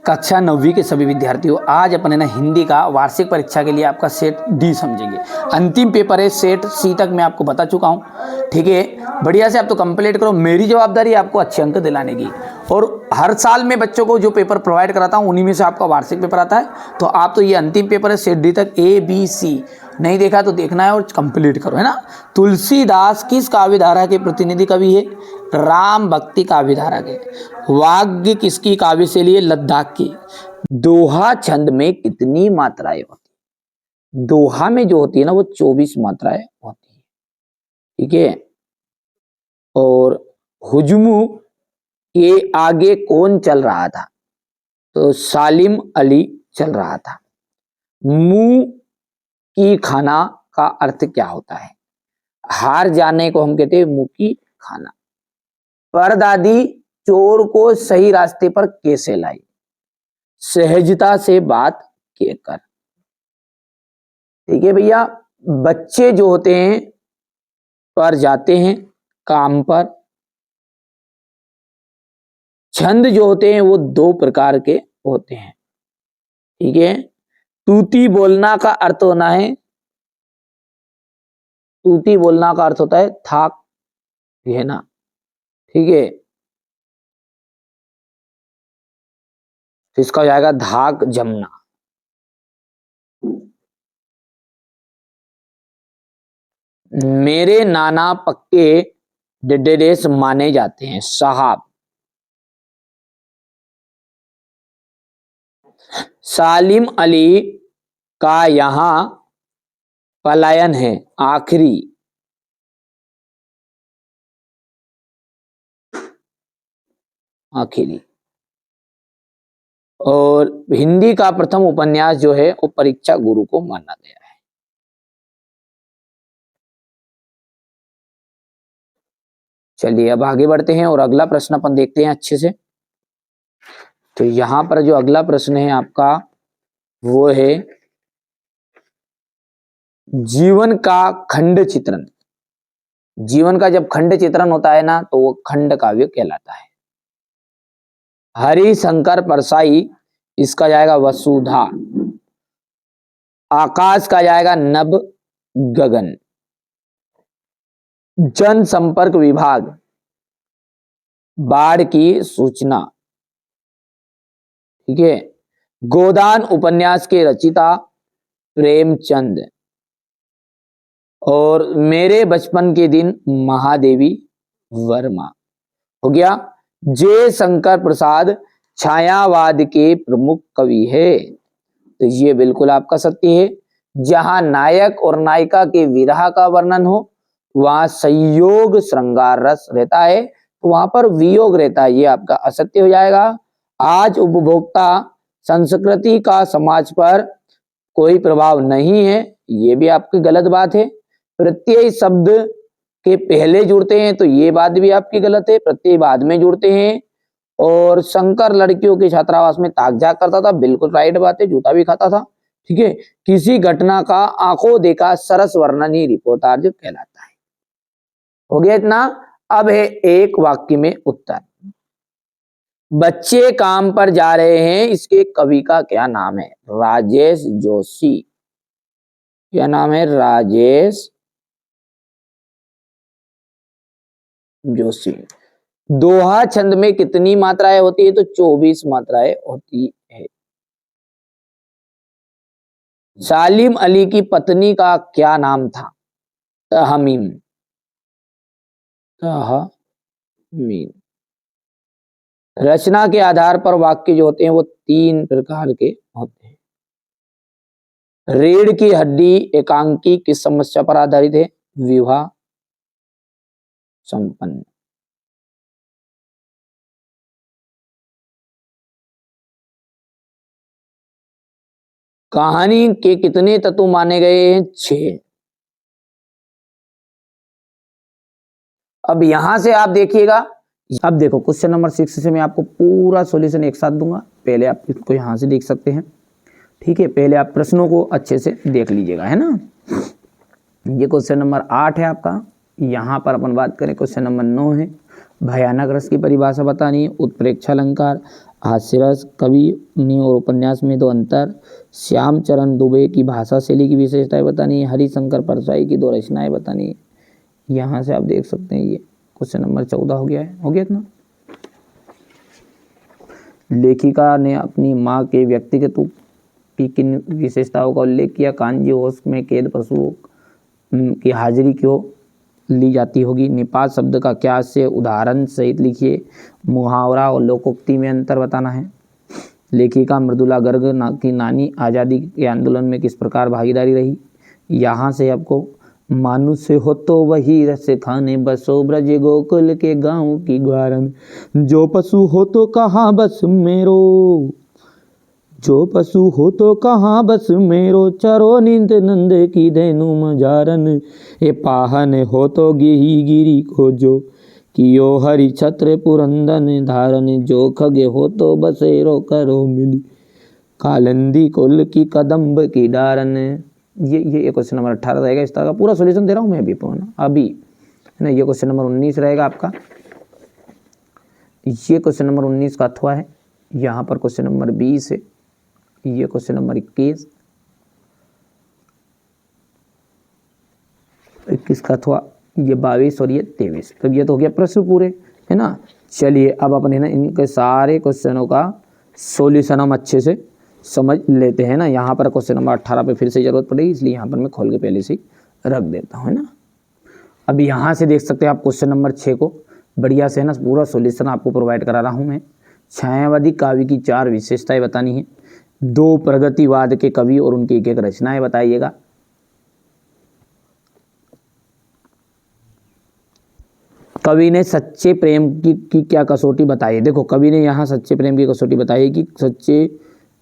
कक्षा 9वीं के सभी विद्यार्थियों, आज अपन है ना हिंदी का वार्षिक परीक्षा के लिए आपका सेट डी समझेंगे। अंतिम पेपर है, सेट सी तक मैं आपको बता चुका हूँ। ठीक है, बढ़िया से आप तो कंप्लीट करो। मेरी जवाबदारी है आपको अच्छे अंक दिलाने की, और हर साल मैं बच्चों को जो पेपर प्रोवाइड कराता हूँ उन्हीं में से आपका वार्षिक पेपर आता है। तो आप तो ये अंतिम पेपर है सेट डी तक, ABC नहीं देखा तो देखना है और कंप्लीट करो, है ना। तुलसीदास किस काव्यधारा के प्रतिनिधि कवि है? राम भक्ति काव्यधारा के। वाग्य किसकी काव्य शैली है? लद्दाख की। दोहा छंद में कितनी मात्राएं होती है? दोहा में जो होती है ना वो 24 मात्राएं होती है। ठीक है, और हुजूम के आगे कौन चल रहा था? तो सालिम अली चल रहा था। मुंह की खाना का अर्थ क्या होता है? हार जाने को हम कहते हैं मुंह की खाना। परदादी चोर को सही रास्ते पर कैसे लाई? सहजता से बात कहकर। ठीक है भैया, बच्चे जो होते हैं पर जाते हैं काम पर। छंद जो होते हैं वो 2 प्रकार के होते हैं। ठीक है, तूती बोलना का अर्थ होना है, तूती बोलना का अर्थ होता है थाक रहना। ठीक है, तो इसका हो जाएगा धाक जमना। मेरे नाना पक्के डेडेस माने जाते हैं साहब। सालिम अली का यहां पलायन है आखिरी। और हिंदी का प्रथम उपन्यास जो है वो परीक्षा गुरु को माना गया है। चलिए अब आगे बढ़ते हैं और अगला प्रश्न अपन देखते हैं अच्छे से। तो यहां पर जो अगला प्रश्न है आपका वो है जीवन का खंड चित्रण। जीवन का जब खंड चित्रण होता है ना तो वो खंड काव्य कहलाता है। हरिशंकर परसाई, इसका जाएगा वसुधा। आकाश का जाएगा नभ गगन। जनसंपर्क विभाग, बाढ़ की सूचना। ठीक है, गोदान उपन्यास के रचिता प्रेमचंद। और मेरे बचपन के दिन महादेवी वर्मा। हो गया। जय शंकर प्रसाद छायावाद के प्रमुख कवि है, तो ये बिल्कुल आपका सत्य है। जहां नायक और नायिका के विरह का वर्णन हो वहां संयोग श्रृंगार रस रहता है, तो वहां पर वियोग रहता है, ये आपका असत्य हो जाएगा। आज उपभोक्ता संस्कृति का समाज पर कोई प्रभाव नहीं है, ये भी आपकी गलत बात है। प्रत्यय शब्द के पहले जुड़ते हैं, तो ये बात भी आपकी गलत है, प्रत्यय बाद में जुड़ते हैं। और शंकर लड़कियों के छात्रावास में ताक झाक करता था, बिल्कुल राइट बात है, जूता भी खाता था। ठीक है, किसी घटना का आंखों देखा सरस वर्णन ही रिपोर्टाज कहलाता है। हो गया इतना। अब है एक वाक्य में उत्तर। बच्चे काम पर जा रहे हैं, इसके कवि का क्या नाम है? राजेश जोशी। क्या नाम है? राजेश जोशी। दोहा छंद में कितनी मात्राएं होती है? तो 24 मात्राएं होती है। सालिम अली की पत्नी का क्या नाम था? तहमीम। तहमीम। रचना के आधार पर वाक्य जो होते हैं वो 3 प्रकार के होते हैं। रीढ़ की हड्डी एकांकी किस समस्या पर आधारित है? विवाह संपन्न। कहानी के कितने तत्व माने गए हैं? 6। अब यहां से आप देखिएगा, अब देखो क्वेश्चन नंबर 6 से मैं आपको पूरा सॉल्यूशन एक साथ दूंगा, पहले आप इसको यहां से देख सकते हैं। ठीक है, पहले आप प्रश्नों को अच्छे से देख लीजिएगा, है ना। ये क्वेश्चन नंबर 8 है आपका। यहां पर अपन बात करें क्वेश्चन नंबर 9 है, भयानक रस की परिभाषा बतानी है, उत्प्रेक्षा अलंकार, हास्यरस कवि और उपन्यास में दो अंतर, श्यामचरण दुबे की भाषा शैली की विशेषताएं बतानी है, हरिशंकर परसाई की दो रचनाएं बतानी है। यहाँ से आप देख सकते हैं ये क्वेश्चन नंबर 14 हो गया है, हो गया इतना। लेखिका ने अपनी माँ के व्यक्तित्व की किन विशेषताओं का उल्लेख किया, कांजी होश में कैद पशुओं की हाजिरी क्यों ली जाती होगी, निपात शब्द का क्या से उदाहरण सहित लिखिए, मुहावरा और लोकोक्ति में अंतर बताना है। लेखिका मृदुला गर्ग की नानी आज़ादी के आंदोलन में किस प्रकार भागीदारी रही। यहाँ से आपको मानुष्य हो तो वही रस खाने बसो ब्रज गोकुल के गाँव की ग्वारन, जो पशु हो तो कहाँ बस मेरो, जो पशु हो तो कहाँ बस मेरो, चरो नींद नंद की धेनु मजारन, ए पाहन हो तो गिही गिरी को जो, कियो हरि छत्र पुरंदन धारन, जो खगे हो तो बसेरो करो मिली, कालंदी कुल की कदम्ब की डारन। ये क्वेश्चन नंबर 18 रहेगा। इस तरह का पूरा सोल्यूशन दे रहा हूँ मैं अभी है ना। ये क्वेश्चन नंबर 19 रहेगा आपका। ये क्वेश्चन नंबर 19 का अथवा है। यहाँ पर क्वेश्चन नंबर 20 है। ये क्वेश्चन नंबर 21 का अथवा, ये 22 और ये 23। तो ये तो हो गया प्रश्न पूरे, है ना। चलिए अब अपन है ना इनके सारे क्वेश्चनों का सॉल्यूशन हम अच्छे से समझ लेते हैं ना। यहाँ पर क्वेश्चन नंबर 18 पे फिर से जरूरत पड़ेगी, इसलिए यहाँ पर मैं खोल के पहले से रख देता हूँ, है ना। अभी यहाँ से देख सकते हैं आप क्वेश्चन नंबर 6 को बढ़िया से है ना पूरा सॉल्यूशन आपको प्रोवाइड करा रहा हूँ मैं। छायावादी काव्य की 4 विशेषताएं बतानी है, 2 प्रगतिवाद के कवि और उनकी एक रचनाएं बताइएगा। कवि ने सच्चे प्रेम की क्या कसौटी बताई है। देखो कवि ने यहाँ सच्चे प्रेम की कसौटी बताई है कि सच्चे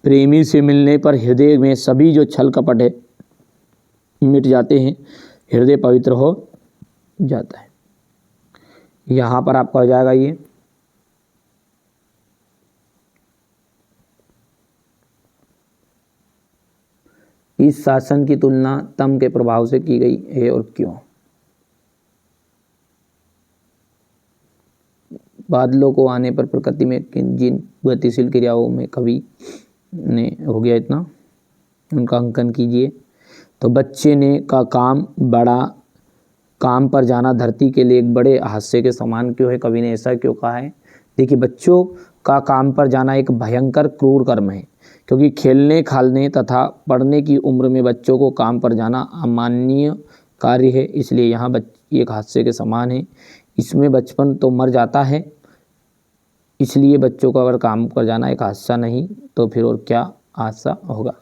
प्रेमी से मिलने पर हृदय में सभी जो छल कपट है मिट जाते हैं, हृदय पवित्र हो जाता है। यहाँ पर आपका हो जाएगा ये इस शासन की तुलना तम के प्रभाव से की गई है और क्यों। बादलों को आने पर प्रकृति में जिन गतिशील क्रियाओं में कवि ने हो गया इतना, उनका अंकन कीजिए। तो बच्चे ने का काम बड़ा काम पर जाना धरती के लिए एक बड़े हादसे के समान क्यों है, कवि ने ऐसा क्यों कहा है। देखिए बच्चों का काम पर जाना एक भयंकर क्रूर कर्म है, क्योंकि खेलने खालने तथा पढ़ने की उम्र में बच्चों को काम पर जाना अमाननीय कार्य है, इसलिए यहाँ एक हादसे के समान है। इसमें बचपन तो मर जाता है, इसलिए बच्चों को अगर काम पर जाना एक हादसा नहीं तो फिर और क्या हादसा होगा।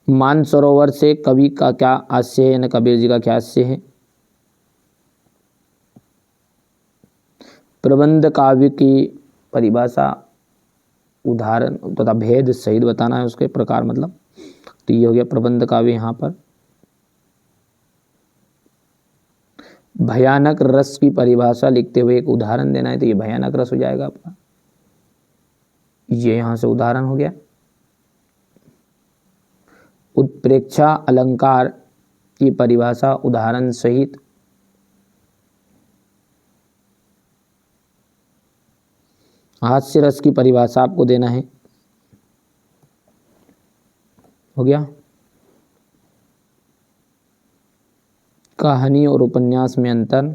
मानसरोवर से कवि का क्या आशय है, न कबीर जी का क्या आशय है। प्रबंध काव्य की परिभाषा उदाहरण तथा भेद सहित बताना है, उसके प्रकार मतलब। तो ये हो गया प्रबंध काव्य। यहाँ पर भयानक रस की परिभाषा लिखते हुए एक उदाहरण देना है, तो ये भयानक रस हो जाएगा आपका। ये यहाँ से उदाहरण हो गया। उत्प्रेक्षा अलंकार की परिभाषा उदाहरण सहित हास्य रस की परिभाषा आपको देना है, हो गया। कहानी और उपन्यास में अंतर,